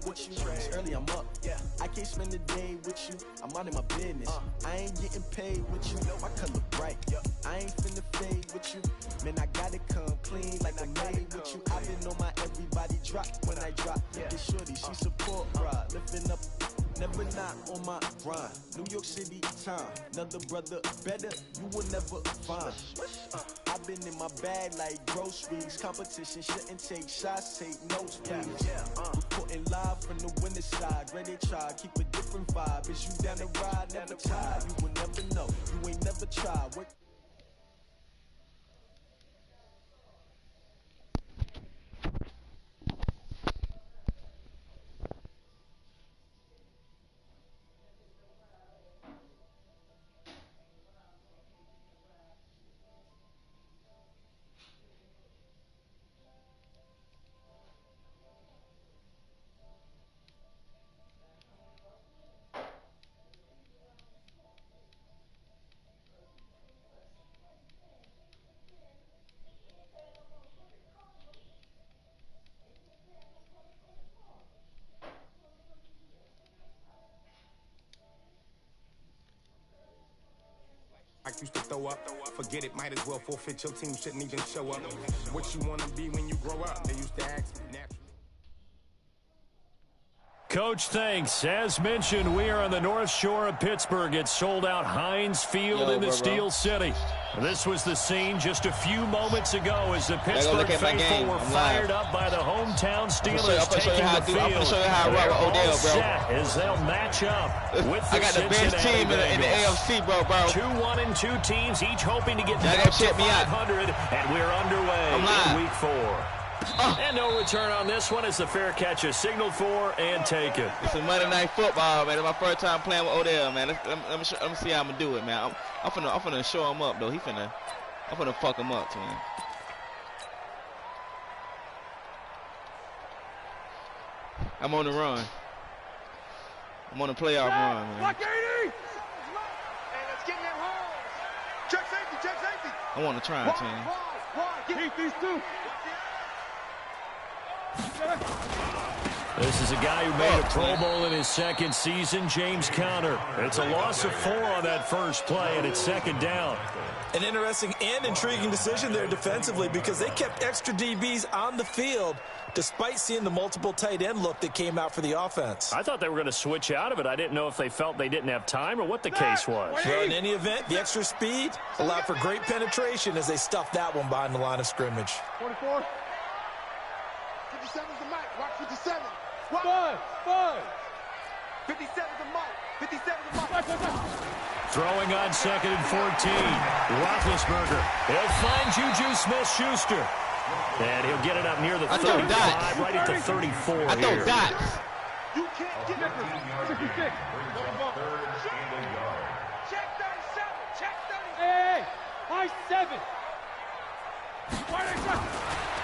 with you. It's early, I'm up. I can't spend the day with you. I'm out of my business. I ain't getting paid with you. My color bright. I ain't finna fade with you. Man, I gotta come clean like I made with you. I've been on my everybody drop when I drop. This shorty, she support ride. Lifting up, never not on my grind. New York City time. Another brother better, you will never find. I've been in my bag like groceries. Competition shouldn't take shots, take notes, please. Reporting live from the winner side. Ready to try, keep a different vibe. Is you down the ride, never tired. You will never know, you ain't never tried. Work. I used to throw up, forget it, might as well forfeit. Your team shouldn't even show up. What you want to be when you grow up? They used to ask me naturally. Coach, thanks. As mentioned, we are on the North Shore of Pittsburgh. It's sold out Heinz Field in the Steel City. This was the scene just a few moments ago as the Pittsburgh faithful were fired up by the hometown Steelers taking the field. I'm going to show you how I rock with Odell, bro. As they'll match up with the I got the best team in the AFC, bro. 2-1-2 teams, each hoping to get back to 500, and we're underway in Week 4. And no return on this one as the fair catch is signaled for and taken. It's a Monday Night Football, man. It's my first time playing with Odell, man. Let me see how I'm gonna do it, man. I'm finna show him up though. I'm finna fuck him up, man. I'm on the run. I'm on the playoff run, man. Block 80! Hey, let's get in that hole. Check safety. I want to try, team. Keep these two. This is a guy who made a Pro Bowl in his second season, James Conner. It's a loss of 4 on that first play, and it's second down. An interesting and intriguing decision there defensively because they kept extra DBs on the field despite seeing the multiple tight end look that came out for the offense. I thought they were going to switch out of it. I didn't know if they felt they didn't have time or what the case was. Well, in any event, the extra speed allowed for great penetration as they stuffed that one behind the line of scrimmage. 44. 57 is the mic. Watch 57. 5. 57 is the mic. 57 is the mic. Throwing on 2nd and 14. Roethlisberger. He'll find Juju Smith-Schuster. And he'll get it up near the 35, right at the 34 I throw dots. You can't get it. 66. Check 37. Check 37. Hey, high 7.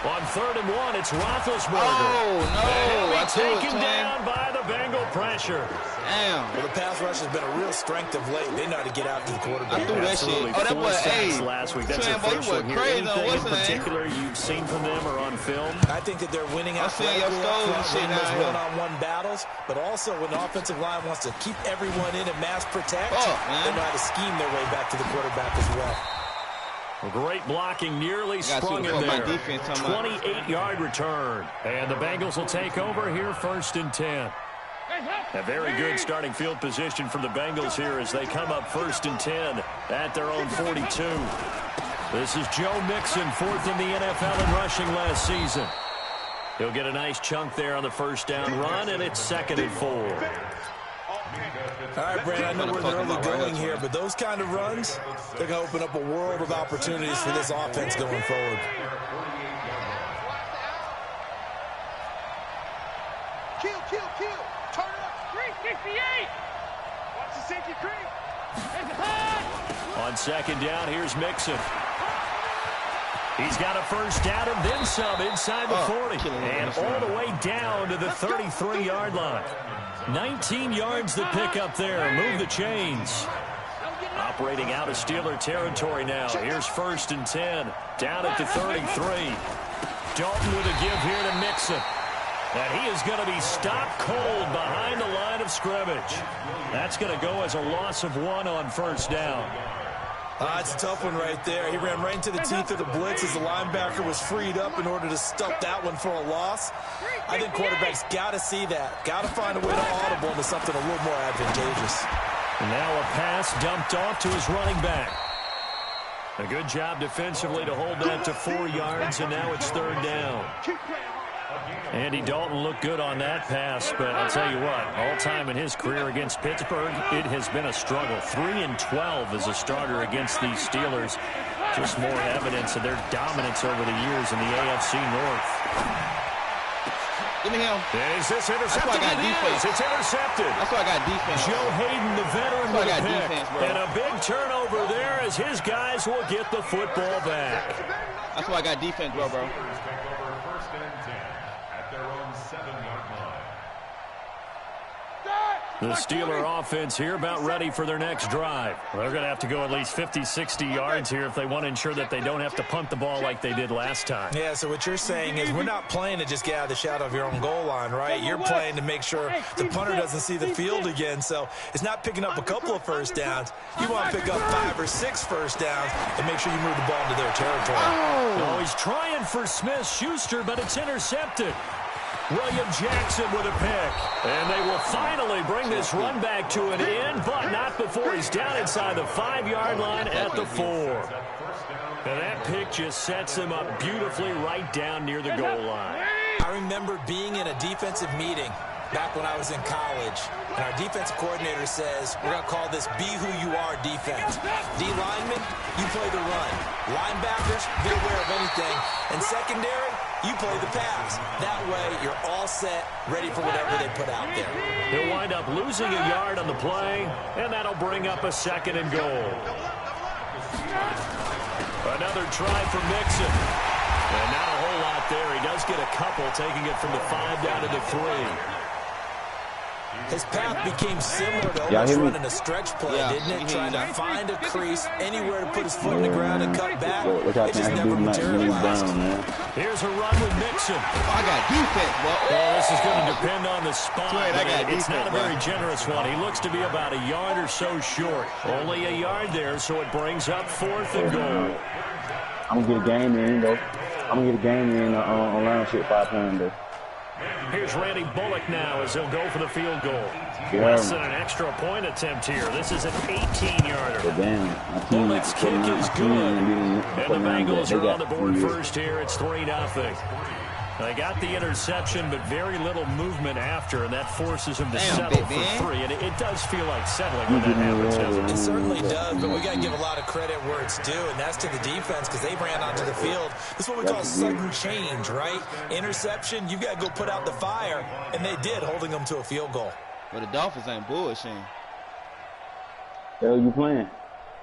On 3rd and 1, it's Roethlisberger. Oh, no. And he'll be taken down by the Bengal pressure. Damn. Well, the pass rush has been a real strength of late. They know how to get out to the quarterback. I threw that shit. Oh, that was last week. That's their first one here. Anything in particular you've seen from them or on film? I think that they're winning out those one-on-one battles, but also when the offensive line wants to keep everyone in and mass protect, they know how to scheme their way back to the quarterback as well. Great blocking, nearly sprung in there. 28-yard return. And the Bengals will take over here 1st and 10. A very good starting field position for the Bengals here as they come up 1st and 10 at their own 42. This is Joe Mixon, 4th in the NFL in rushing last season. He'll get a nice chunk there on the first down run, and it's 2nd and 4. All right, Brad, I know we're in the early going here, but those kind of runs, they're going to open up a world of opportunities for this offense going forward. Kill. Turn it up. 368. Watch the safety creep. On 2nd down, here's Mixon. He's got a first down and then some inside the 40. And all the way down to the 33-yard line. 19 yards to pick up there. Move the chains. Operating out of Steeler territory now. Here's 1st and 10. Down at the 33. Dalton with a give here to Mixon. And he is going to be stopped cold behind the line of scrimmage. That's going to go as a loss of 1 on first down. It's a tough one right there. He ran right into the teeth of the blitz as the linebacker was freed up in order to stuff that one for a loss. I think quarterbacks got to see that. Got to find a way to audible into something a little more advantageous. And now a pass dumped off to his running back. A good job defensively to hold that to 4 yards, and now it's third down. Andy Dalton looked good on that pass, but I'll tell you what, all time in his career against Pittsburgh, it has been a struggle. 3-12 as a starter against these Steelers. Just more evidence of their dominance over the years in the AFC North. Give me him. Is this intercepted? That's why I got defense. It's intercepted. That's why I got defense. Joe Hayden, the veteran, with a pick. Defense, and a big turnover there as his guys will get the football back. That's why I got defense, bro. The Steeler offense here about ready for their next drive. They're going to have to go at least 50, 60 yards here if they want to ensure that they don't have to punt the ball like they did last time. Yeah, so what you're saying is we're not playing to just get out of the shadow of your own goal line, right? You're playing to make sure the punter doesn't see the field again. So it's not picking up a couple of first downs. You want to pick up 5 or 6 first downs and make sure you move the ball into their territory. Oh, he's trying for Smith-Schuster, but it's intercepted. William Jackson with a pick. And they will finally bring this run back to an end, but not before he's down inside the 5-yard line at the 4. And that pick just sets him up beautifully right down near the goal line. I remember being in a defensive meeting back when I was in college, and our defensive coordinator says, we're going to call this Be Who You Are defense. D linemen, you play the run. Linebackers, be aware of anything. And secondary, you play the pass. That way, you're all set, ready for whatever they put out there. He'll wind up losing a yard on the play, and that'll bring up a 2nd and goal. Another try for Mixon. And not a whole lot there. He does get a couple, taking it from the 5 down to the 3. His path became similar to almost running a stretch play, didn't it? Trying to find a crease, anywhere to put his foot in the ground and cut back. It just never materialized. Here's a run with Mixon. I got defense, bro. Well, this is going to depend on the spot. It's not a very generous one. He looks to be about a yard or so short. Only a yard there, so it brings up 4th and goal. I'm going to get a game in, though. I'm going to get a game in on line shit 5 pounds, though. Here's Randy Bullock now as he'll go for the field goal. Less than an extra point attempt here. This is an 18-yarder. Bullock's kick is good. And the Bengals are on the board first here. It's 3-0. They got the interception, but very little movement after, and that forces him to settle for 3. And it does feel like settling when that happens. It certainly does, but we got to give a lot of credit where it's due, and that's to the defense because they ran onto the field. This is what we call sudden change, right? Interception, you've got to go put out the fire, and they did, holding them to a field goal. But the Dolphins ain't bullshitting. Hell, you playing?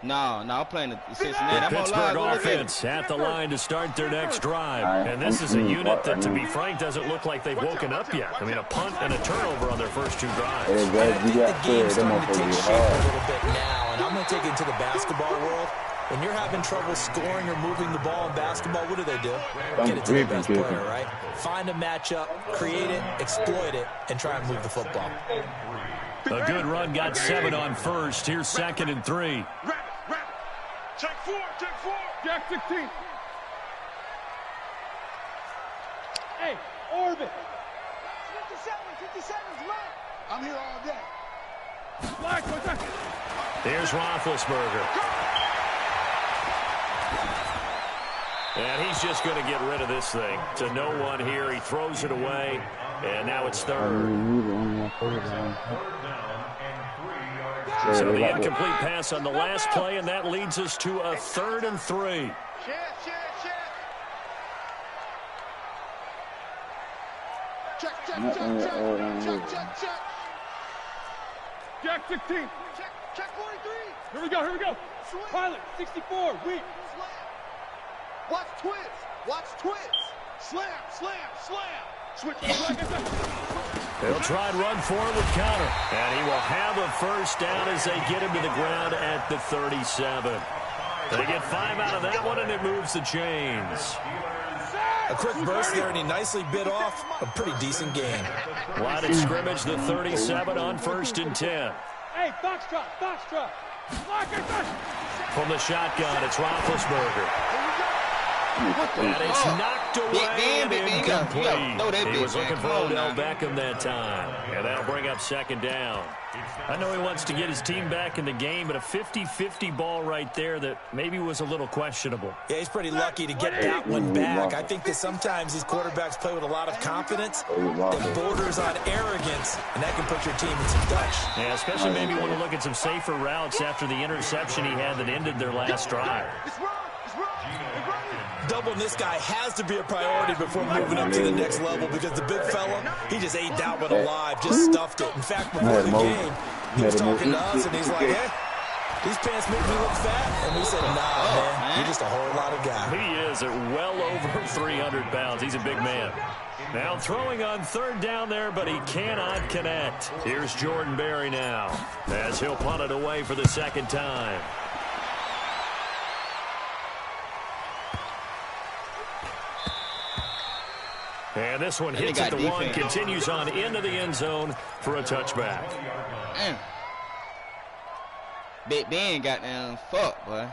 No, I'm playing the Cincinnati. The Pittsburgh offense at the line to start their next drive. And this is a unit that, to be frank, doesn't look like they've woken up yet. I mean, a punt and a turnover on their first 2 drives. I think the game's starting to take shape a little bit now, and I'm going to take it into the basketball world. When you're having trouble scoring or moving the ball in basketball, what do? Get it to the best player, right? Find a matchup, create it, exploit it, and try and move the football. A good run got 7 on first. Here's 2nd and 3. Check 4, Jack 16. Hey, orbit. 57's left. I'm here all day. Black, what's that? Here's Roethlisberger. And he's just going to get rid of this thing. To no one here. He throws it away. And now it's 3rd. So the incomplete pass on the last play, and that leads us to a 3rd and 3. Check. Jack 16. Check 43. Here we go. Pilot 64. Weak. Watch twist. Slam. Switch. They'll try and run for it with counter. And he will have a first down as they get him to the ground at the 37. They get 5 out of that one, and it moves the chains. A quick burst there, and he nicely bit off a pretty decent game. Line of scrimmage, the 37 on 1st and 10. Hey, foxtrot, foxtrot. From the shotgun, it's Roethlisberger. And it's knocked away and incomplete. He was looking for Odell Beckham that time. And that'll bring up 2nd down. I know he wants to get his team back in the game, but a 50-50 ball right there that maybe was a little questionable. Yeah, he's pretty lucky to get that one back. I think that sometimes these quarterbacks play with a lot of confidence that borders on arrogance, and that can put your team in some dutch. Yeah, especially maybe want to look at some safer routes after the interception he had that ended their last drive. Doubling this guy has to be a priority before moving up to the next level because the big fella, he just ate that one alive, just stuffed it. In fact, before the game, he was talking to us, and he's like, hey, these pants make me look fat. And we said, nah, man, you're just a whole lot of guy. He is at well over 300 pounds. He's a big man. Now throwing on 3rd down there, but he cannot connect. Here's Jordan Berry now as he'll punt it away for the 2nd time. And this one hits at the 1, continues on into the end zone for a touchback. Man. Big Ben got down fuck, boy.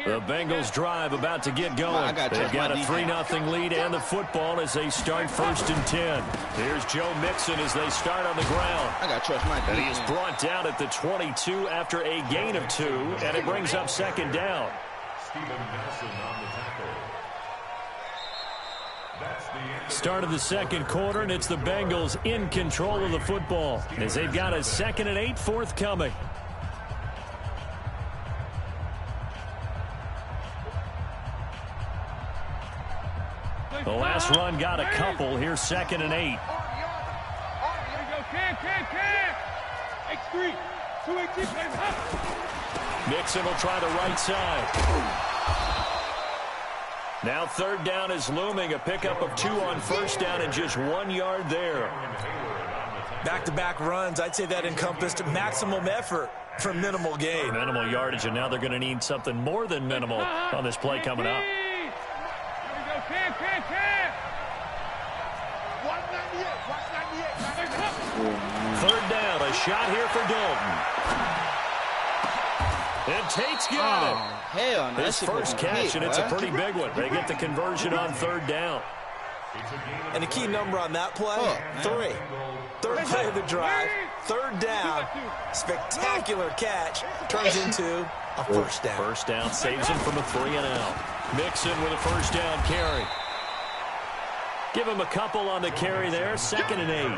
The Bengals drive about to get going. They've got a 3-0 lead and the football as they start 1st and 10. Here's Joe Mixon as they start on the ground. I got to trust my defense. And he is brought down at the 22 after a gain of 2, and it brings up 2nd down. Start of the 2nd quarter, and it's the Bengals in control of the football as they've got a 2nd and 8 forthcoming. The last run got a couple. Here's 2nd and 8. X3, 218, Mixon will try the right side. Now 3rd down is looming. A pickup of 2 on 1st down and just 1 yard there. Back-to-back runs, I'd say that encompassed maximum effort for minimal gain. Minimal yardage, and now they're going to need something more than minimal on this play coming up. Here we go, Cam. 198, 3rd down, a shot here for Dalton. And Tate's got it. Hell no. His first catch, and it's a pretty big one. They get the conversion on 3rd down. And the key number on that play, 3. 3rd play of the drive, 3rd down, spectacular catch, turns into a 1st down. 1st down saves him from a 3 and out. Mixon with a 1st down carry. Give him a couple on the carry there, 2nd and 8.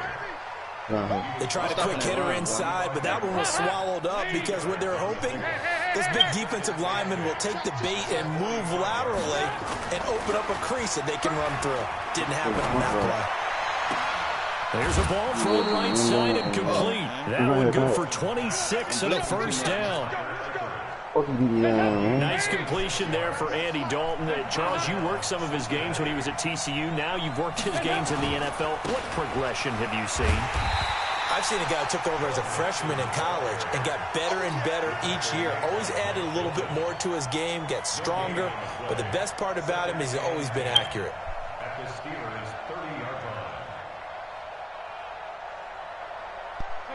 They tried a quick hitter inside, but that one was swallowed up because what they're hoping, this big defensive lineman will take the bait and move laterally and open up a crease that they can run through. Didn't happen on that play. There's a ball thrown right side and complete. That would go for 26 and a 1st down. Nice completion there for Andy Dalton. Charles, you worked some of his games when he was at TCU. Now you've worked his games in the NFL. What progression have you seen? I've seen a guy who took over as a freshman in college and got better and better each year. Always added a little bit more to his game, got stronger. But the best part about him is he's always been accurate.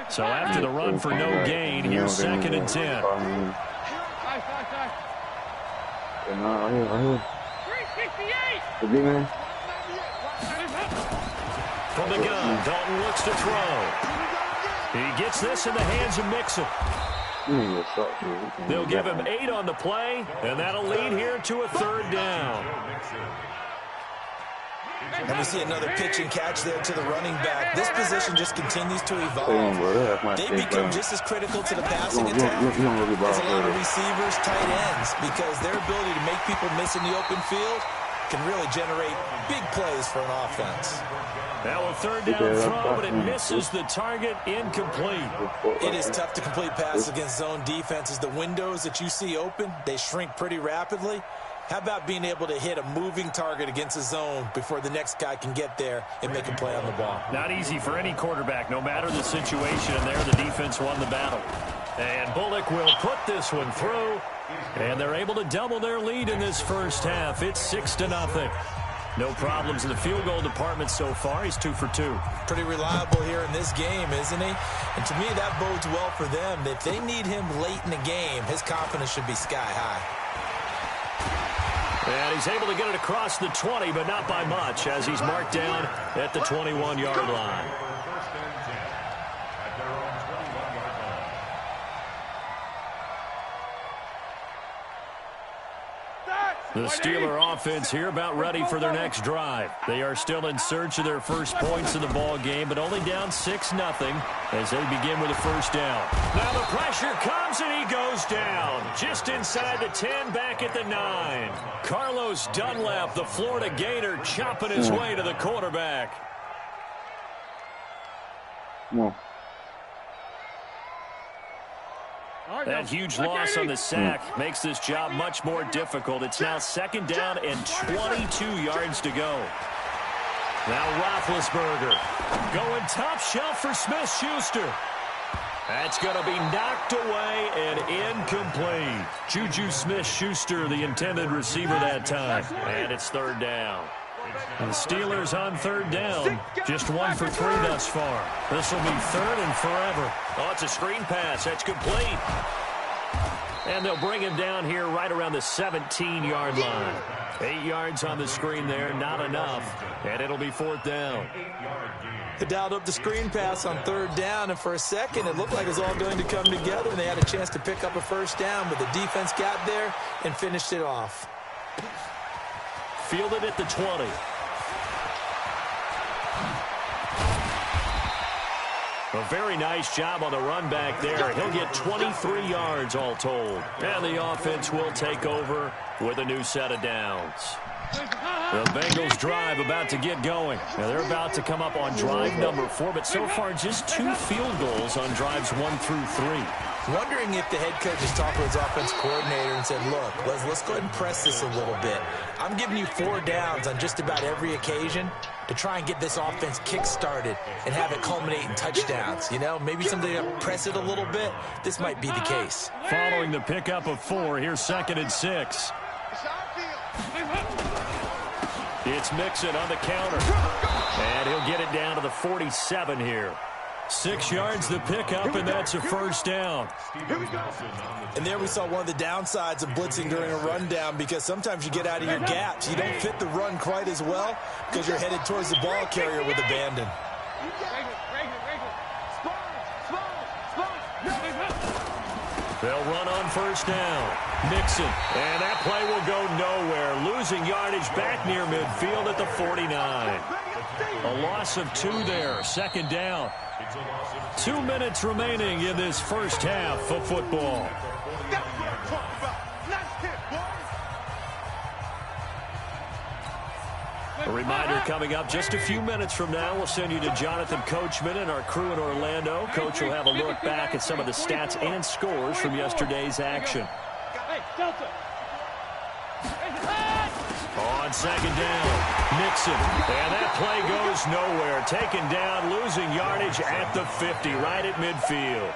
So after the run for no gain, here's 2nd and 10. From the gun, Dalton looks to throw. He gets this in the hands of Mixon. They'll give him 8 on the play, and that'll lead here to a 3rd down. And we see another pitch and catch there to the running back. This position just continues to evolve. They become just as critical to the passing attack as a lot of receivers, tight ends, because their ability to make people miss in the open field can really generate big plays for an offense. Now a 3rd down throw, but it misses the target, incomplete. It is tough to complete passes against zone defenses. The windows that you see open, they shrink pretty rapidly. How about being able to hit a moving target against a zone before the next guy can get there and make a play on the ball? Not easy for any quarterback, no matter the situation, and there the defense won the battle. And Bullock will put this one through, And they're able to double their lead in this first half. It's 6-0. No problems in the field goal department so far. He's 2 for 2. Pretty reliable here in this game, isn't he? And to me, that bodes well for them. If they need him late in the game, his confidence should be sky high. And he's able to get it across the 20, but not by much, as he's marked down at the 21-yard line. The Steeler offense here about ready for their next drive. They are still in search of their first points in the ball game, but only down 6-0 as they begin with a first down. Now the pressure comes and he goes down. Just inside the 10, back at the 9. Carlos Dunlap, the Florida Gator, chopping his way to the quarterback. That huge loss on the sack makes this job much more difficult. It's now 2nd down and 22 yards to go. Now Roethlisberger going top shelf for Smith-Schuster. That's going to be knocked away and incomplete. Juju Smith-Schuster, the intended receiver that time. And it's 3rd down. And the Steelers on 3rd down. Just 1 for 3 thus far. This will be 3rd and forever. Oh, it's a screen pass. That's complete. And they'll bring him down here right around the 17-yard line. 8 yards on the screen there, not enough. And it'll be 4th down. They dialed up the screen pass on 3rd down, and for a second it looked like it was all going to come together, and they had a chance to pick up a first down, but the defense got there and finished it off. Fielded at the 20. A very nice job on the run back there. He'll get 23 yards all told. And the offense will take over with a new set of downs. The Bengals drive about to get going. Now they're about to come up on drive number 4, but so far just 2 field goals on drives 1 through 3. Wondering if the head coach just talked to his offense coordinator and said, look, let's go ahead and press this a little bit. I'm giving you 4 downs on just about every occasion to try and get this offense kick-started and have it culminate in touchdowns. You know, maybe something to press it a little bit. This might be the case. Following the pickup of 4, here's 2nd and 6. It's Mixon on the counter. And he'll get it down to the 47 here. 6 yards the pickup, and that's a first down. And there we saw one of the downsides of blitzing during a rundown, because sometimes you get out of your gaps. You don't fit the run quite as well because you're headed towards the ball carrier with abandon. They'll run on first down. Mixon, and that play will go nowhere. Losing yardage back near midfield at the 49. A loss of 2 there. 2nd down. 2 minutes remaining in this first half of football. A reminder coming up just a few minutes from now. We'll send you to Jonathan Coachman and our crew in Orlando. Coach will have a look back at some of the stats and scores from yesterday's action. On 2nd down, Mixon. And that play goes nowhere. Taken down, losing yardage at the 50, right at midfield.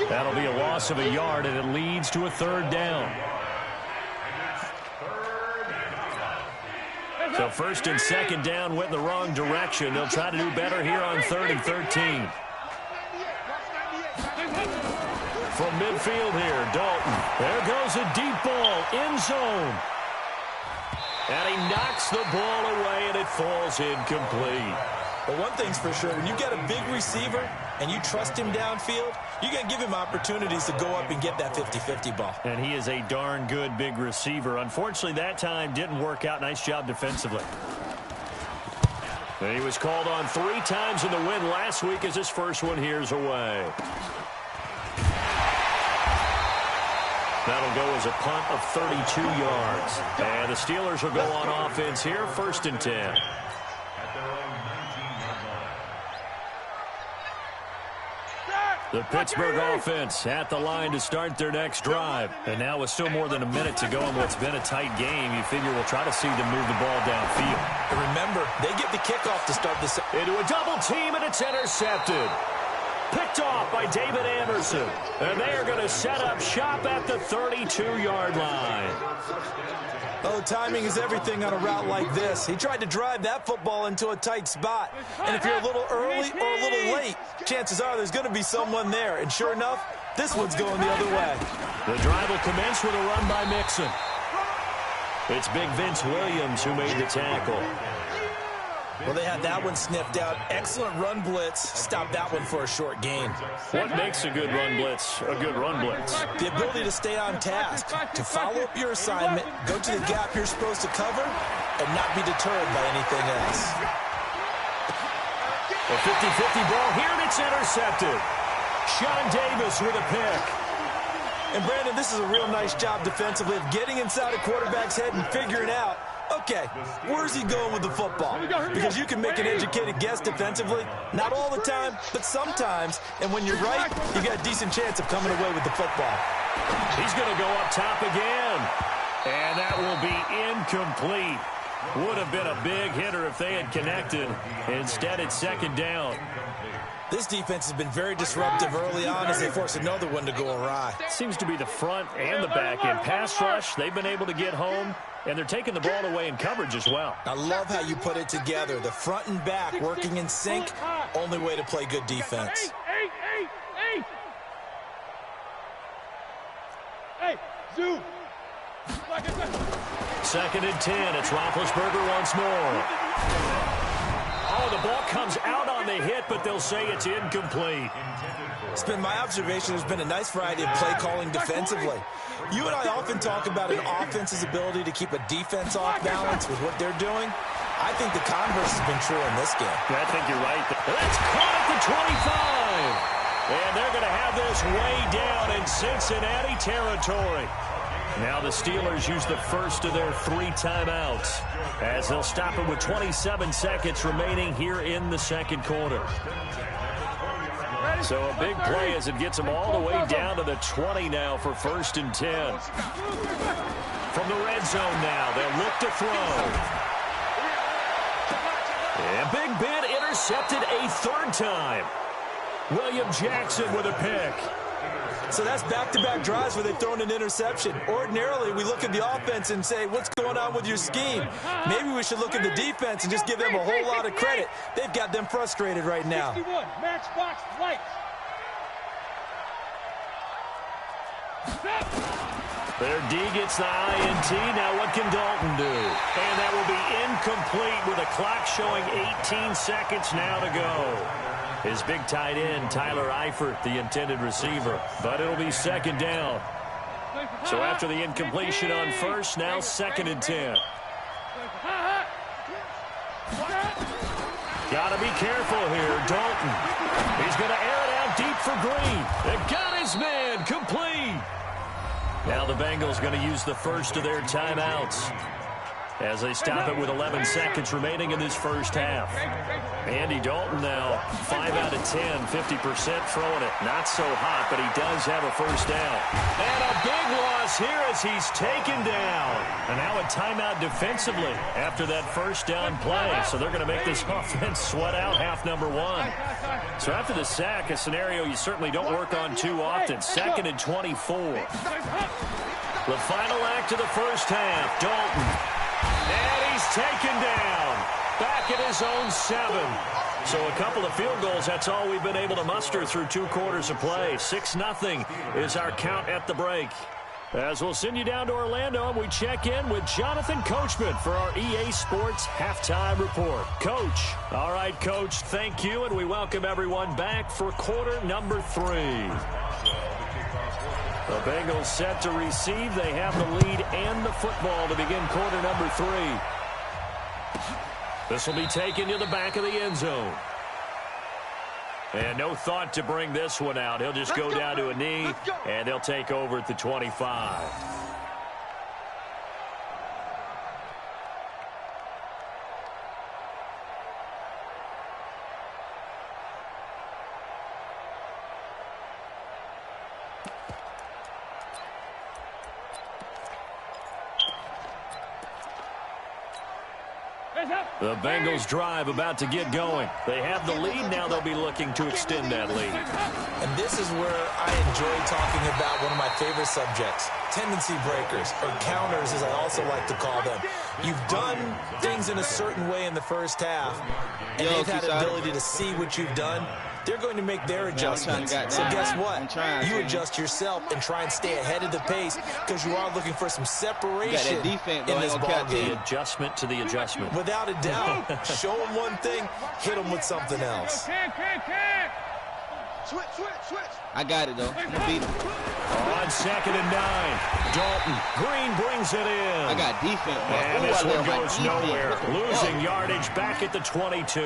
That'll be a loss of a yard, and it leads to a 3rd down. So 1st and 2nd down went in the wrong direction. They'll try to do better here on 3rd and 13. From midfield here, Dalton. There goes a deep ball, end zone. And he knocks the ball away, and it falls incomplete. But one thing's for sure, when you get a big receiver and you trust him downfield, you're going to give him opportunities to go up and get that 50-50 ball. And he is a darn good big receiver. Unfortunately, that time didn't work out. Nice job defensively. And he was called on 3 times in the win last week as his first one here's away. That'll go as a punt of 32 yards. And the Steelers will go on offense here, 1st and 10. The Pittsburgh offense at the line to start their next drive. And now with still more than a minute to go in what's been a tight game, you figure we'll try to see them move the ball downfield. And remember, they get the kickoff to start this. Into a double team, and it's intercepted. Picked picked off by David Anderson. And they are going to set up shop at the 32-yard line. Oh, timing is everything on a route like this. He tried to drive that football into a tight spot. And if you're a little early or a little late, chances are there's going to be someone there. And sure enough, this one's going the other way. The drive will commence with a run by Mixon. It's Big Vince Williams who made the tackle. Well, they had that one sniffed out. Excellent run blitz. Stop that one for a short gain. What makes a good run blitz a good run blitz? The ability to stay on task, to follow up your assignment, go to the gap you're supposed to cover, and not be deterred by anything else. A 50-50 ball here, and it's intercepted. Sean Davis with a pick. And, Brandon, this is a real nice job defensively of getting inside a quarterback's head and figuring out, okay, where's he going with the football? Because you can make an educated guess defensively, not all the time, but sometimes. And when you're right, you got a decent chance of coming away with the football. He's going to go up top again. And that will be incomplete. Would have been a big hitter if they had connected. Instead, it's second down. This defense has been very disruptive early on as they force another one to go awry. Seems to be the front and the back end. Pass rush, they've been able to get home, and they're taking the ball away in coverage as well. I love how you put it together. The front and back working in sync, only way to play good defense. Hey, Zoo. Second and 10. It's Roethlisberger once more. Oh, the ball comes out on the hit, but they'll say it's incomplete. It's been my observation there's been a nice variety of play calling defensively. You and I often talk about an offense's ability to keep a defense off balance with what they're doing. I think the converse has been true in this game. I think you're right. That's caught at the 25. And they're going to have this way down in Cincinnati territory. Now the Steelers use the first of their 3 timeouts as they'll stop it with 27 seconds remaining here in the second quarter. So a big play as it gets them all the way down to the 20 now for 1st and 10. From the red zone now, they'll look to throw. And Big Ben intercepted a 3rd time. William Jackson with a pick. So that's back-to-back drives where they've thrown an interception. Ordinarily, we look at the offense and say, what's going on with your scheme? Maybe we should look at the defense and just give them a whole lot of credit. They've got them frustrated right now. 61, matchbox lights. Their D gets the INT. Now what can Dalton do? And that will be incomplete with a clock showing 18 seconds now to go. His big tight end, Tyler Eifert, the intended receiver. But it'll be second down. So after the incompletion on first, now 2nd and 10. Got to be careful here. Dalton. He's going to air it out deep for Green. They got his man complete. Now the Bengals going to use the first of their timeouts as they stop it with 11 seconds remaining in this first half. Andy Dalton now 5 out of 10, 50% throwing it. Not so hot, but he does have a first down. And a big loss here as he's taken down. And now a timeout defensively after that first down play. So they're going to make this offense sweat out half number 1. So after the sack, a scenario you certainly don't work on too often. 2nd and 24. The final act of the first half, Dalton. And he's taken down. Back at his own 7. So a couple of field goals, that's all we've been able to muster through 2 quarters of play. 6-0 is our count at the break. As we'll send you down to Orlando, and we check in with Jonathan Coachman for our EA Sports Halftime Report. Coach. All right, Coach, thank you, and we welcome everyone back for quarter number 3. The Bengals set to receive. They have the lead and the football to begin quarter number 3. This will be taken to the back of the end zone. And no thought to bring this one out. He'll just go down to a knee, and they'll take over at the 25. The Bengals drive about to get going. They have the lead. Now they'll be looking to extend that lead. And this is where I enjoy talking about one of my favorite subjects, tendency breakers, or counters as I also like to call them. You've done things in a certain way in the first half, and they've had the ability to see what you've done. They're going to make their adjustments. So guess what? You adjust yourself and try and stay ahead of the pace because you are looking for some separation in this ball game. The adjustment to the adjustment. Without a doubt. Show them one thing, hit them with something else. Switch. I got it, though. I'm going to beat him. On 2nd and 9. Dalton. Green brings it in. I got defense, bro. And this one goes nowhere. Losing yardage back at the 22.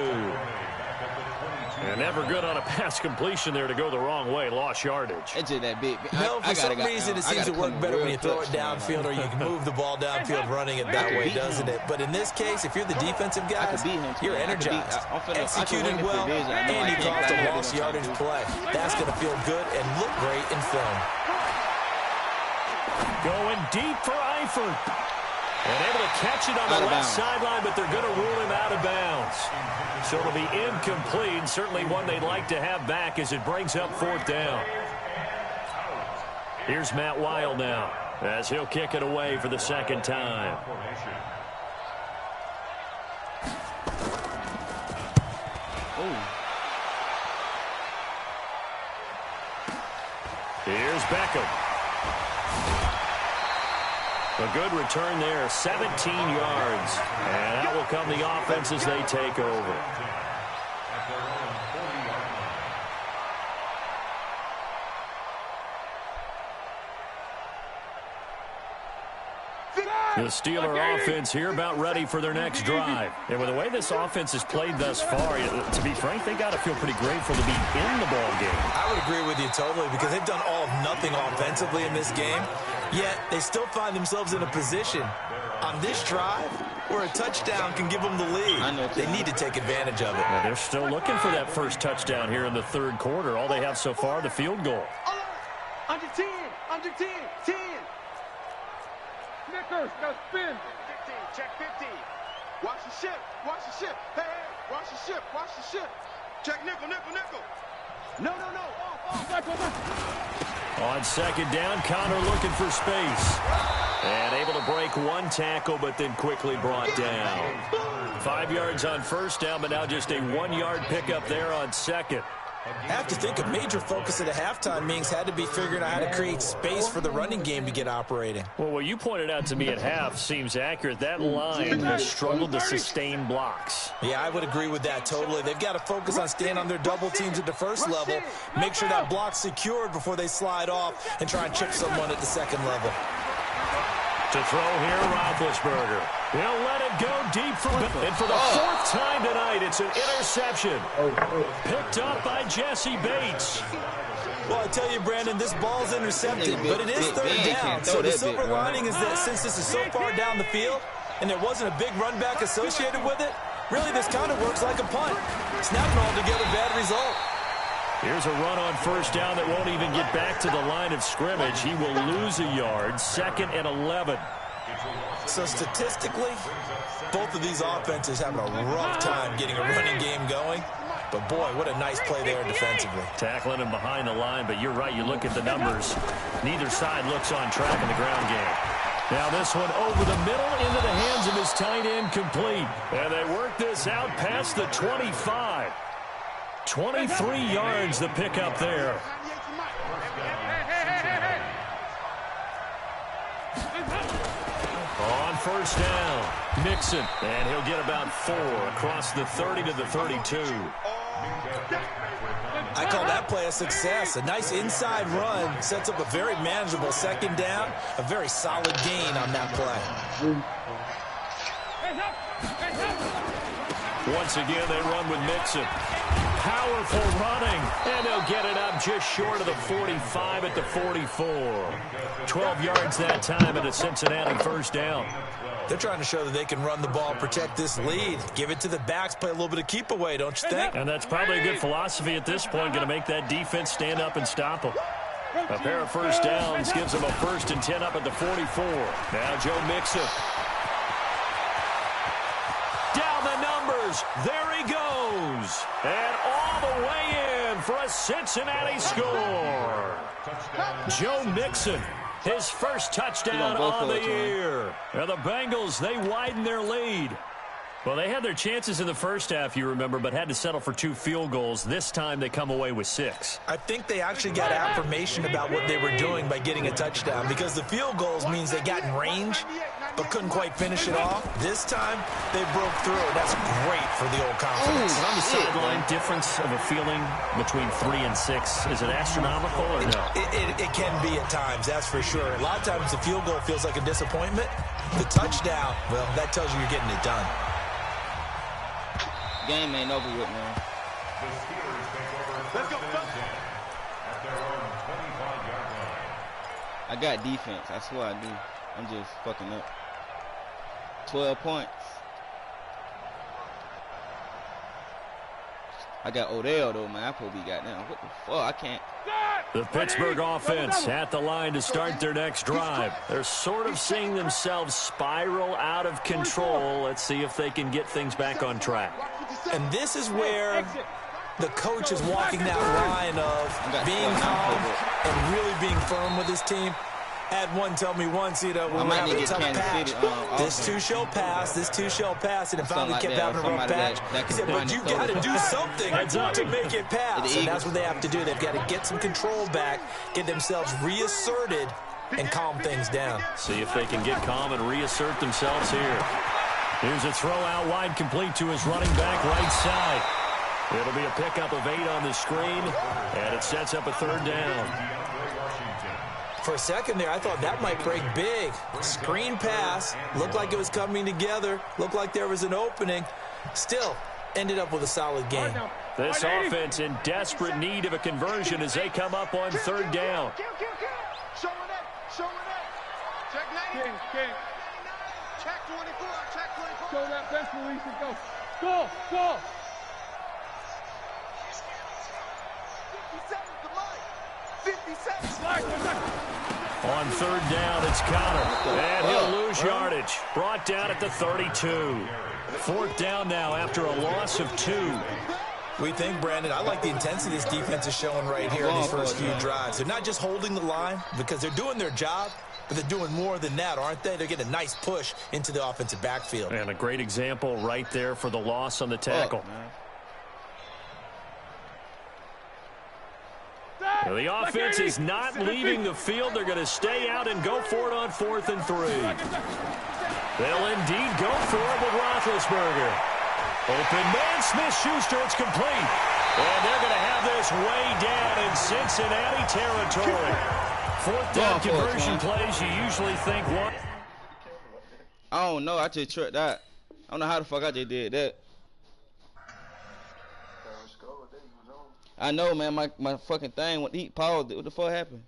And never good on a pass completion there to go the wrong way. Lost yardage. It's just that big. No, for some reason it seems to work better when you throw it downfield or you can move the ball downfield running it that way, doesn't it? But in this case, if you're the defensive guys, you're energized, executed well, and you caused a lost yardage play. That's going to feel good and look great in film. Going deep for Eifert. And able to catch it on the left sideline, but they're going to rule him out of bounds. So it'll be incomplete. Certainly one they'd like to have back as it brings up 4th down. Here's Matt Weil now as he'll kick it away for the 2nd time. Here's Beckham. A good return there, 17 yards. And out will come the offense as they take over. The Steeler offense here about ready for their next drive. And with the way this offense has played thus far, to be frank, they got to feel pretty grateful to be in the ball game. I would agree with you totally because they've done all of nothing offensively in this game, yet they still find themselves in a position on this drive where a touchdown can give them the lead. They need to take advantage of it. Well, they're still looking for that first touchdown here in the 3rd quarter. All they have so far, the field goal. Under 10. 10. Snickers, now spin. 15, check 15. Watch the ship. Hey, watch the ship. Check nickel. No. Off. On 2nd down, Connor looking for space. And able to break one tackle, but then quickly brought down. 5 yards on 1st down, but now just a 1-yard pickup there on 2nd. I have to think a major focus of the halftime meetings had to be figuring out how to create space for the running game to get operating. Well, what you pointed out to me at half seems accurate. That line has struggled to sustain blocks. Yeah, I would agree with that totally. They've got to focus on staying on their double teams at the 1st level, make sure that block's secured before they slide off and try and chip someone at the 2nd level. To throw here, Roethlisberger. He'll let it go deep for and for the 4th time tonight, it's an interception. Picked up by Jesse Bates. Well, I tell you, Brandon, this ball's intercepted, but it is 3rd down. So the silver lining is that since this is so far down the field and there wasn't a big run back associated with it, really this kind of works like a punt. It's not an altogether bad result. Here's a run on 1st down that won't even get back to the line of scrimmage. He will lose a yard. 2nd and 11. So statistically, both of these offenses having a rough time getting a running game going. But boy, what a nice play there defensively. Tackling him behind the line, but you're right. You look at the numbers. Neither side looks on track in the ground game. Now this one over the middle into the hands of his tight end, complete. And they work this out past the 25. 23 yards the pickup there. On 1st down, Mixon, and he'll get about 4 across the 30 to the 32. I call that play a success. A nice inside run sets up a very manageable 2nd down, a very solid gain on that play. Once again, they run with Mixon. Powerful running, and they'll get it up just short of the 45 at the 44. 12 yards that time at a Cincinnati 1st down. They're trying to show that they can run the ball, protect this lead, give it to the backs, play a little bit of keep away, don't you think? And that's probably a good philosophy at this point, going to make that defense stand up and stop them. A pair of 1st downs gives them a 1st and 10 up at the 44. Now Joe Mixon. Down fires. There he goes. And all the way in for a Cincinnati score. Joe Mixon, his first touchdown on the year. And the Bengals, they widen their lead. Well, they had their chances in the first half, you remember, but had to settle for 2 field goals. This time they come away with 6. I think they actually got affirmation about what they were doing by getting a touchdown, because the field goals means they got in range but couldn't quite finish it off. This time they broke through. That's great for the old confidence. On the sideline, difference of a feeling between 3 and 6, is it astronomical or no? It can be at times, that's for sure. A lot of times the field goal feels like a disappointment. The touchdown, well, that tells you you're getting it done. Game ain't over with, man. Let's go. I got defense. I swear I do. I'm just fucking up. 12 points. I got Odell, though, man. I probably got now. What the fuck? I can't. The Pittsburgh offense at the line to start their next drive. They're sort of seeing themselves spiral out of control. Let's see if they can get things back on track. And this is where the coach is walking that line of being calm and really being firm with his team. Had one tell me once, you know, when we're having a tough patch, this too shall pass, this too shall pass, and it finally kept having a rough patch. He said, but you got to do something to make it pass, and that's what they have to do. They've got to get some control back, get themselves reasserted, and calm things down. See if they can get calm and reassert themselves here. Here's a throw out wide, complete to his running back right side. It'll be a pickup of 8 on the screen, and it sets up a 3rd down. For a second there, I thought that might break big. Screen pass, looked like it was coming together, looked like there was an opening. Still, ended up with a solid game. This offense in desperate need of a conversion as they come up on 3rd down. Showing it. Check 90. Check 24. Check 24. Show that best release and go. Go. 50 seconds to line. 50 seconds. On 3rd down, it's Connor, and he'll lose yardage. Brought down at the 32. 4th down now after a loss of 2. We think, Brandon, I like the intensity this defense is showing right here in these first few drives. They're not just holding the line because they're doing their job, but they're doing more than that, aren't they? They're getting a nice push into the offensive backfield. And a great example right there for the loss on the tackle. Now, the offense is not leaving the field. They're going to stay out and go for it on 4th and 3. They'll indeed go for it with Roethlisberger. Open man, Smith-Schuster, it's complete. And they're going to have this way down in Cincinnati territory. 4th down conversion plays, you usually think what? I don't know. I just tricked that. I don't know how the fuck I just did that. I know, man. My fucking thing went eat paused. What the fuck happened?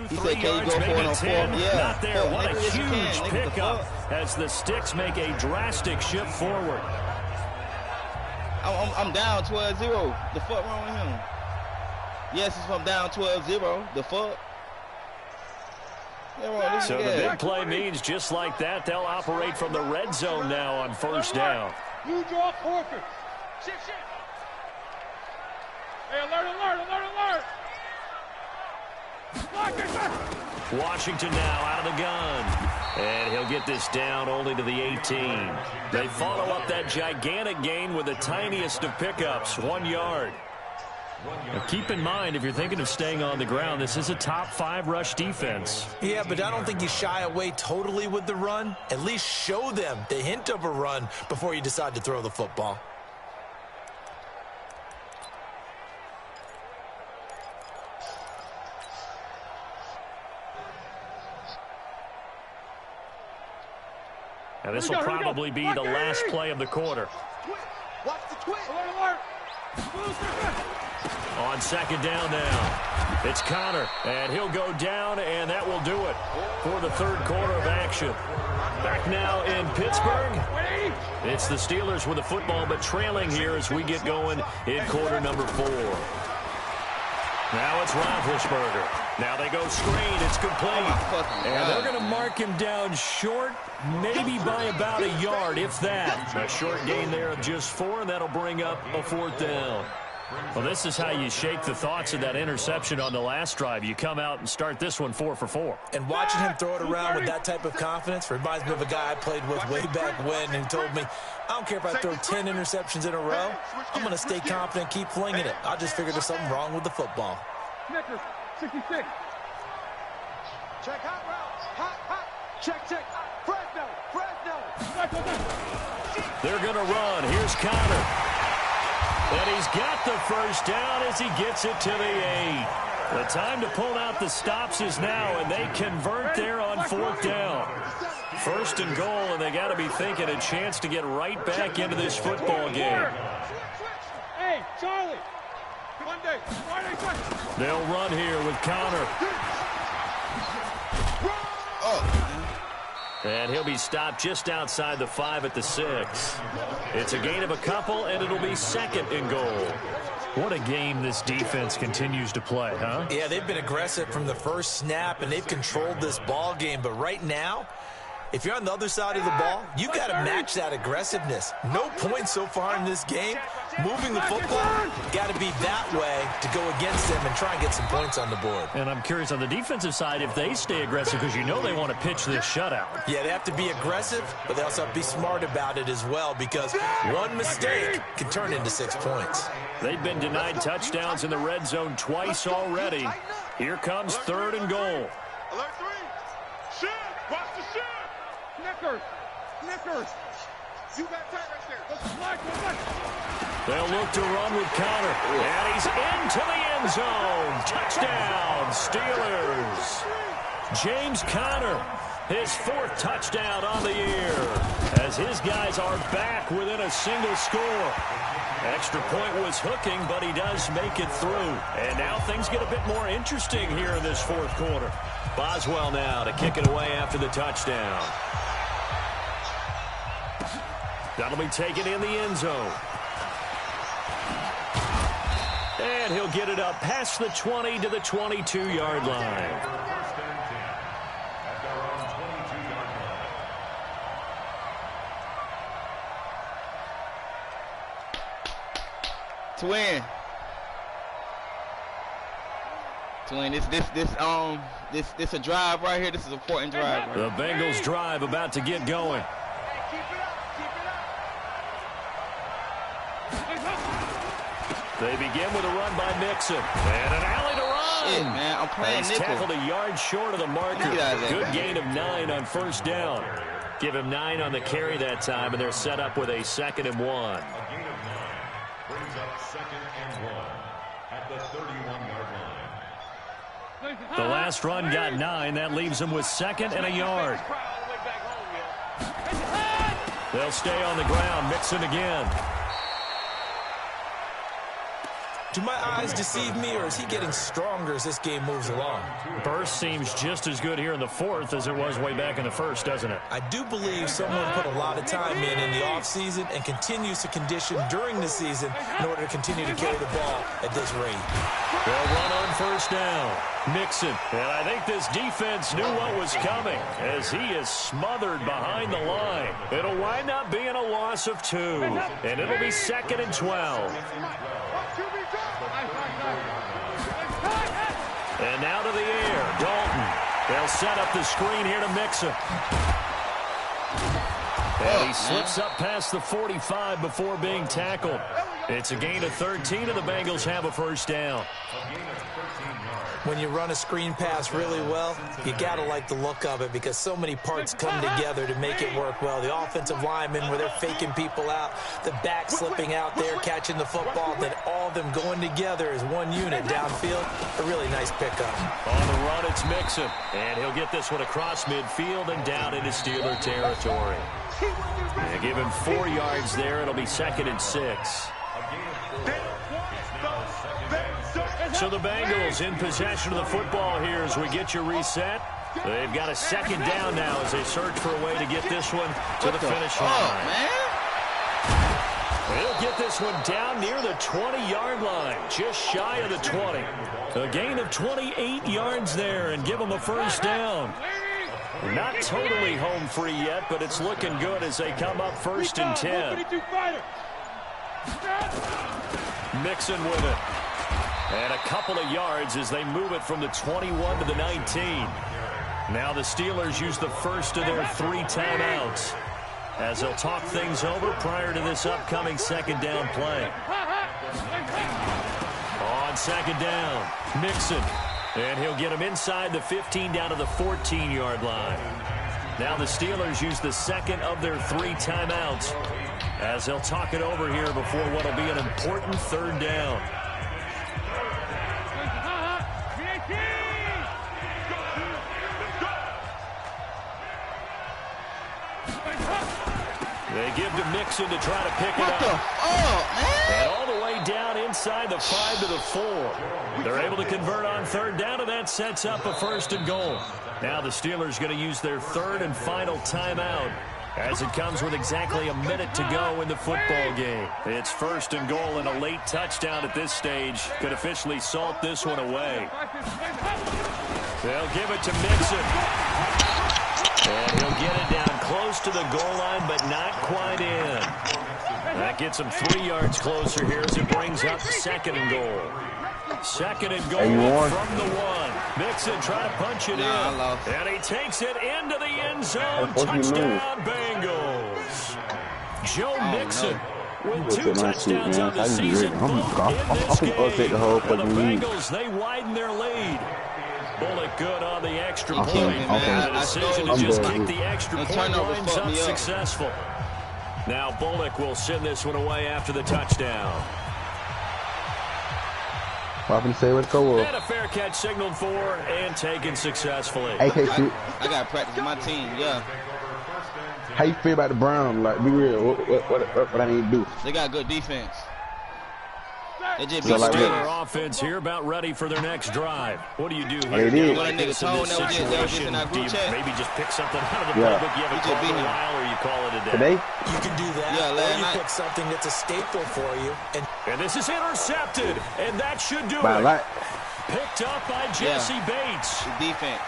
He said, can you go 4 on 4? Yeah. Not there. What a huge pickup as the Sticks make a drastic shift forward. I'm down 12-0. The fuck wrong with him? Yes, it's from down 12-0. The fuck? So the big play means just like that, they'll operate from the red zone now on 1st down. Blue draw Corker. Shit. Hey, alert. Washington now out of the gun. And he'll get this down only to the 18. They follow up that gigantic gain with the tiniest of pickups, 1 yard. Now keep in mind, if you're thinking of staying on the ground, this is a top 5 rush defense. Yeah, but I don't think you shy away totally with the run. At least show them the hint of a run before you decide to throw the football. Now this will probably be the last play of the quarter. Watch the twist. Alert. On second down now, it's Connor, and he'll go down, and that will do it for the third quarter of action. Back now in Pittsburgh, it's the Steelers with the football, but trailing here as we get going in quarter number 4. Now it's Roethlisberger. Now they go screen. It's complete. And they're going to mark him down short, maybe by about a yard, if that. A short gain there of just 4, and that'll bring up a 4th down. Well, this is how you shake the thoughts of that interception on the last drive. You come out and start this one 4 for 4. And watching him throw it around with that type of confidence reminds me of a guy I played with way back when who told me, I don't care if I throw 10 interceptions in a row. I'm going to stay confident, keep flinging it. I just figured there's something wrong with the football. Snickers, 66. Check hot routes. Hot. Check. Fresno. They're going to run. Here's Connor. And he's got the first down as he gets it to the 8. The time to pull out the stops is now, and they convert there on 4th down. 1st and goal, and they got to be thinking a chance to get right back into this football game. Hey, Charlie. Monday. They'll run here with Connor. And he'll be stopped just outside the 5 at the 6. It's a gain of a couple, and it'll be 2nd and goal. What a game this defense continues to play, huh? Yeah, they've been aggressive from the first snap, and they've controlled this ball game. But right now, if you're on the other side of the ball, you got to match that aggressiveness. No points so far in this game. Moving the football, got to be that way to go against them and try and get some points on the board. And I'm curious on the defensive side if they stay aggressive, because you know they want to pitch this shutout. Yeah, they have to be aggressive, but they also have to be smart about it as well, because one mistake can turn into 6 points. They've been denied touchdowns in the red zone twice already. Here comes 3rd and goal. Alert 3. Shift. Watch the shift. Snickers. You got tight right there. Let's slide. They'll look to run with Connor. And he's into the end zone. Touchdown, Steelers. James Conner, his 4th touchdown on the year, as his guys are back within a single score. Extra point was hooking, but he does make it through. And now things get a bit more interesting here in this 4th quarter. Boswell now to kick it away after the touchdown. That'll be taken in the end zone. And he'll get it up past the 20 to the 22-yard line. To win, this a drive right here. This is an important drive. Right the Bengals drive about to get going. They begin with a run by Mixon. And an alley to run. Shit, man, I'm playing He's nickel. tackled a yard short of the marker. Good gain of 9 on 1st down. Give him 9 on the carry that time, and they're set up with a 2nd and 1. The last run got 9. That leaves them with 2nd and a yard. They'll stay on the ground. Mixon again. Do my eyes deceive me, or is he getting stronger as this game moves along? Burst seems just as good here in the 4th as it was way back in the 1st, doesn't it? I do believe someone put a lot of time in the offseason and continues to condition during the season in order to continue to carry the ball at this rate. They'll run on 1st down. Mixon. And I think this defense knew what was coming as he is smothered behind the line. It'll wind up being a loss of 2. And it'll be 2nd and 12. And now to the air, Dalton. They'll set up the screen here to Mixon. And he slips up past the 45 before being tackled. It's a gain of 13, and the Bengals have a 1st down. When you run a screen pass really well, you got to like the look of it because so many parts come together to make it work well. The offensive linemen, where they're faking people out, the back slipping out there, catching the football, then all of them going together as one unit downfield. A really nice pickup. On the run, it's Mixon. And he'll get this one across midfield and down into Steeler territory. And give him 4 yards there. It'll be 2nd and 6. So the Bengals in possession of the football here as we get you reset. They've got a second down now as they search for a way to get this one to the finish line. They'll get this one down near the 20-yard line, just shy of the 20. A gain of 28 yards there and give them a first down. Not totally home free yet, but it's looking good as they come up 1st and 10. Mixon with it. And a couple of yards as they move it from the 21 to the 19. Now the Steelers use the first of their 3 timeouts as they'll talk things over prior to this upcoming second down play. On second down, Mixon. And he'll get him inside the 15 down to the 14-yard line. Now the Steelers use the second of their 3 timeouts as they'll talk it over here before what will be an important third down. They give to Mixon to try to pick it up. And all the way down inside the 5 to the 4. They're able to convert on third down, and that sets up a 1st and goal. Now the Steelers going to use their 3rd and final timeout as it comes with exactly a minute to go in the football game. It's 1st and goal, and a late touchdown at this stage could officially salt this one away. They'll give it to Mixon. And he'll get it down close to the goal line, but not quite in. That gets him 3 yards closer here as it brings up 2nd and goal. 2nd and goal from the 1. Mixon trying to punch it in. And he takes it into the end zone. Touchdown, Bengals. Joe Mixon with 2 touchdowns on the season. And the Bengals, they widen their lead. Bullock good on the extra point. And the decision to just kick the extra point lines up successful. Now Bullock will send this one away after the touchdown. Popping to say what's go up. And a fair catch signaled for and taken successfully. I got to practice my team, yeah. How you feel about the Browns? Like, be real. What I need to do? They got good defense. They just the Steelers offense here about ready for their next drive. What do you do here? They did. Maybe just pick something out of the playbook you haven't called in a while, or you call it a day? Today? You can do that, or you pick something that's a staple for you. And this is intercepted, and that should do it. Picked up by Jesse Bates. The defense.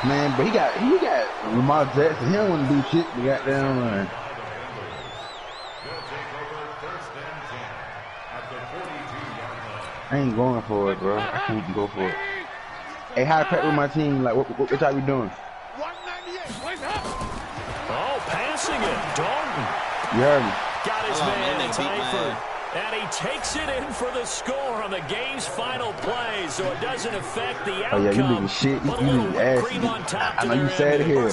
Man, but he got Lamar Jackson. He don't want to do shit. The goddamn line. I ain't going for it, bro. I can't go for it. Hey, how to practice with my team? Like, what y'all be doing? Oh, passing it. Dalton. You heard me. Got his man, Tyford. And he takes it in for the score on the game's final play, so it doesn't affect the outcome. Oh, yeah, you niggas shit. You niggas ass. I know you said it here.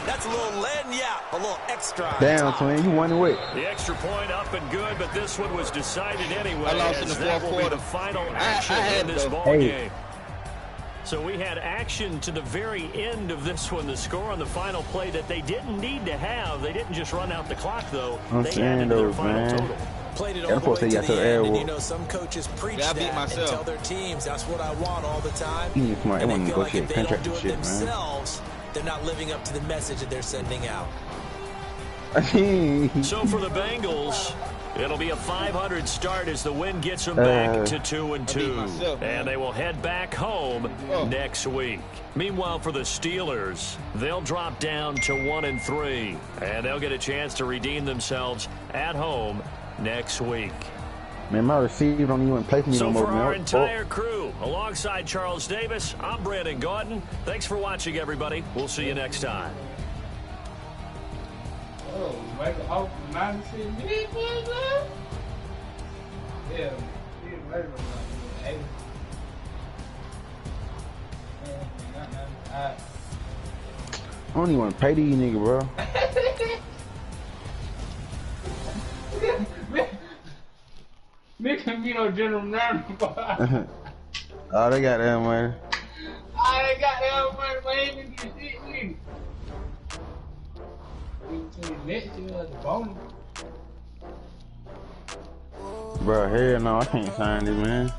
That's a little letting you out, a little extra. Damn, twin, you won away. The extra point up and good, but this one was decided anyway. I lost in the fourth quarter. The final action in this ball game. So we had action to the very end of this one. The score on the final play that they didn't need to have. They didn't just run out the clock, though. They added their final total. Played it all the way to the end, and you know some coaches preach that and tell their teams that's what I want all the time. And they feel like if they don't do it themselves, they're not living up to the message that they're sending out. So for the Bengals, it'll be a 500 start as the win gets them back to 2-2. And they will head back home next week. Meanwhile, for the Steelers, they'll drop down to 1-3. And they'll get a chance to redeem themselves at home next week. Man, my receiver don't even play for me no more. So for our entire crew, alongside Charles Davis, I'm Brandon Gordon. Thanks for watching, everybody. We'll see you next time. Oh, Michael Hoffman, 96 minutes, man? Yeah, I don't even want to pay these niggas, bro. Making me no general manager. Oh, they got that money. I ain't got that money, but ain't even get shit with it. Next year, the bonus. Bro, hell no, I can't sign this, man.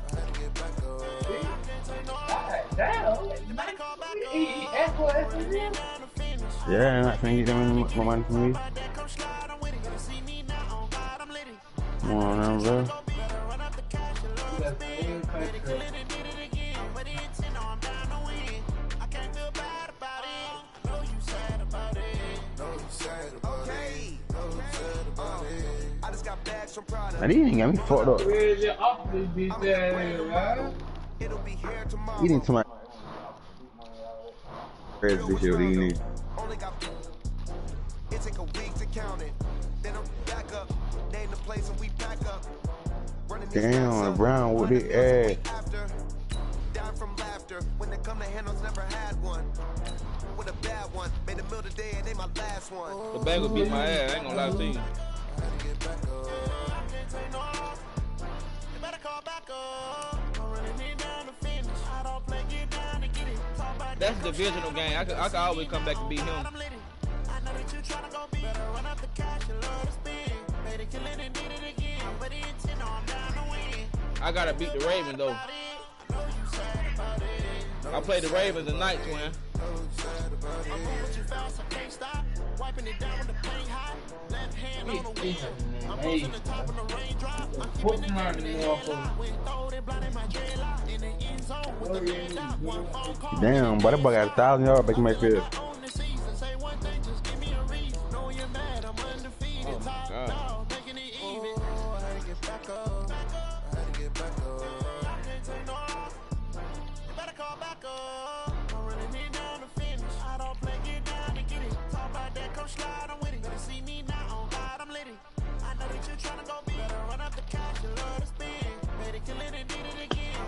Yeah, I'm not finna get them more money from me. Come on now, bro. Now, these ain't got me fucked up. You need to my this shit, what you need. It take a week to count it. Then I'm back up. Name the place and we pack up. Damn, Brown with the ass. Down from laughter. When they come to handles, never had one. With a bad one. Made a meal today and they my last one. The bag will beat my ass. I ain't gonna lie to you. That's a divisional game. I could always come back and beat him. I gotta beat the Ravens though. I played the Ravens tonight, twin. Damn, but that boy got 1,000 yards back in my field. Oh my God.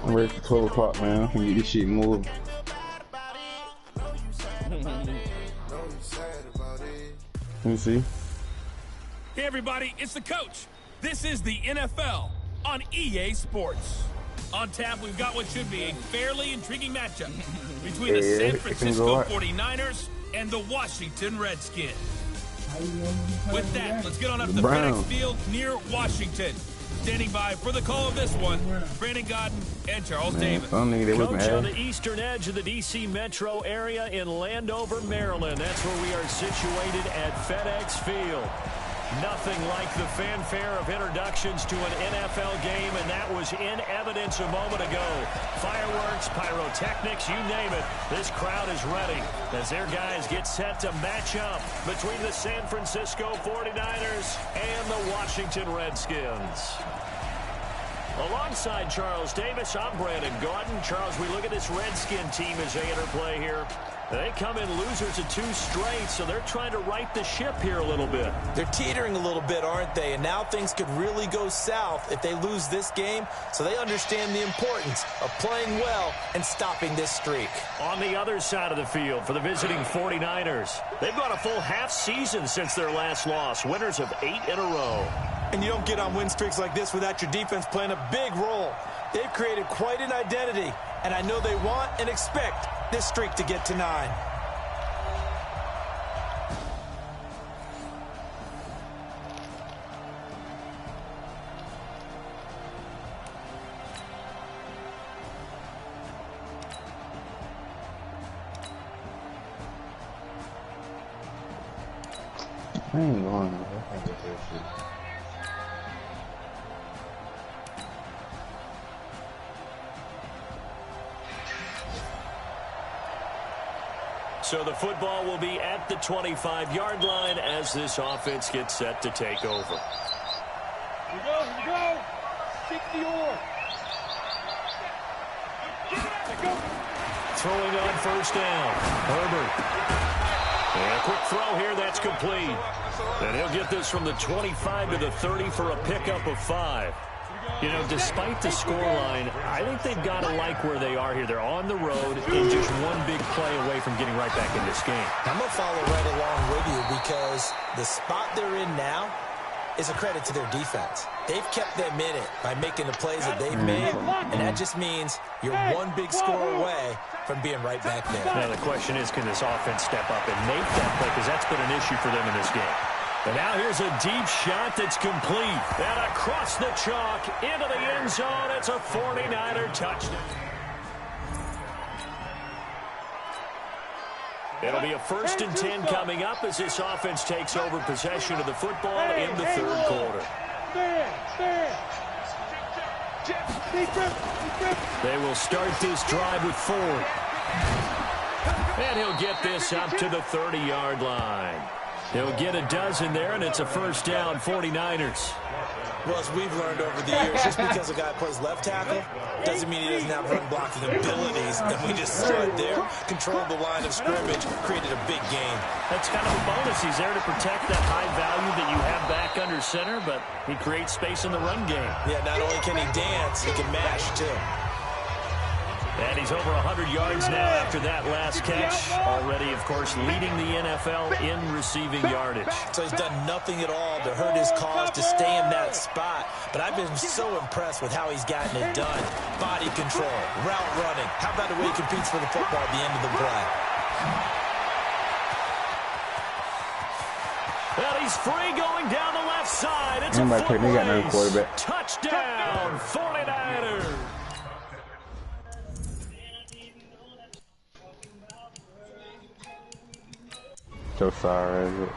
I'm ready for 12 o'clock, man. I'm gonna get this shit moving. Let me see. Hey everybody, it's the coach. This is the NFL on EA Sports. On tap, we've got what should be a fairly intriguing matchup between the San Francisco 49ers and the Washington Redskins. With that, let's get on up to FedEx Field near Washington. Standing by for the call of this one, Brandon Godden and Charles Davis. Coach on the eastern edge of the D.C. metro area in Landover, Maryland. That's where we are situated at FedEx Field. Nothing like the fanfare of introductions to an NFL game, and that was in evidence a moment ago. Fireworks, pyrotechnics, you name it. This crowd is ready as their guys get set to match up between the San Francisco 49ers and the Washington Redskins. Alongside Charles Davis, I'm Brandon Gaudin. Charles, we look at this Redskin team as they interplay here. They come in losers of 2 straight, so they're trying to right the ship here a little bit. They're teetering a little bit, aren't they? And now things could really go south if they lose this game, so they understand the importance of playing well and stopping this streak. On the other side of the field for the visiting 49ers, they've got a full half season since their last loss, winners of 8 in a row. And you don't get on win streaks like this without your defense playing a big role. They've created quite an identity, and I know they want and expect this streak to get to 9. I ain't going to get that shit. So the football will be at the 25-yard line as this offense gets set to take over. Here we go. 60-lor. Throwing on first down. Herbert. And a quick throw here, that's complete. And he'll get this from the 25 to the 30 for a pickup of 5. You know, despite the scoreline, I think they've got to like where they are here. They're on the road and just one big play away from getting right back in this game. I'm going to follow right along with you because the spot they're in now is a credit to their defense. They've kept them in it by making the plays that they've made, and that just means you're one big score away from being right back there. Now the question is, can this offense step up and make that play? Because that's been an issue for them in this game. And now here's a deep shot that's complete. And across the chalk, into the end zone. It's a 49er touchdown. It'll be a 1st and 10 coming up as this offense takes over possession of the football in the third quarter. They will start this drive with Ford. And he'll get this up to the 30-yard line. He'll get a dozen there, and it's a first down, 49ers. Well, as we've learned over the years, just because a guy plays left tackle doesn't mean he doesn't have run blocking abilities. And we just stood there, controlled the line of scrimmage, created a big gain. That's kind of a bonus. He's there to protect that high value that you have back under center, but he creates space in the run game. Yeah, not only can he dance, he can mash, too. And he's over 100 yards now after that last catch. Already, of course, leading the NFL in receiving yardage. So he's done nothing at all to hurt his cause to stay in that spot. But I've been so impressed with how he's gotten it done. Body control, route running. How about the way he competes for the football at the end of the play? Well, he's free going down the left side. It's a foot race. Touchdown, 49ers. So sorry, is it?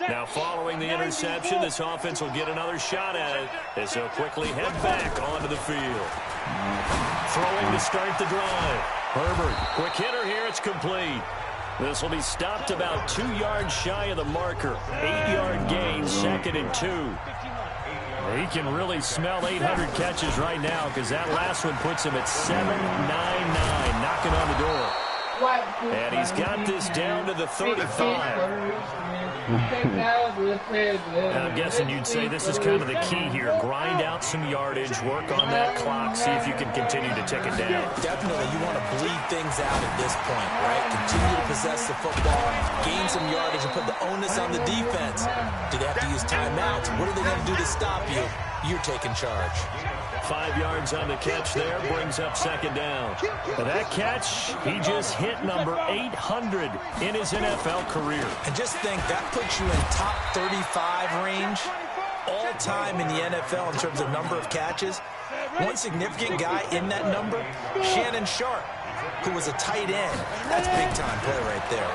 Now following the interception, this offense will get another shot at it as they'll quickly head back onto the field. Throwing to start the drive. Herbert, quick hitter here, it's complete. This will be stopped about 2 yards shy of the marker. 8-yard gain, 2nd and 2. He can really smell 800 catches right now because that last one puts him at 799, knocking on the door. And he's got this down to the 35. I'm guessing you'd say this is kind of the key here. Grind out some yardage, work on that clock, see if you can continue to tick it down. Definitely, you want to bleed things out at this point, right? Continue to possess the football, gain some yardage, and put the onus on the defense. Do they have to use timeouts? What are they going to do to stop you? You're taking charge. 5 yards on the catch there, brings up 2nd down. And that catch, he just hit number 800 in his NFL career. And just think, that puts you in top 35 range all time in the NFL in terms of number of catches. One significant guy in that number, Shannon Sharp, who was a tight end. That's big-time play right there.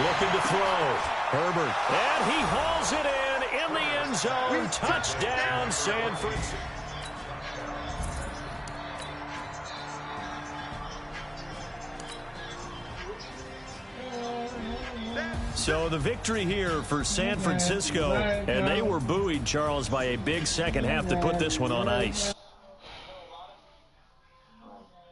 Looking to throw. Herbert. And he hauls it in the end zone. Touchdown, San Francisco. So the victory here for San Francisco, and they were buoyed, Charles, by a big second half to put this one on ice.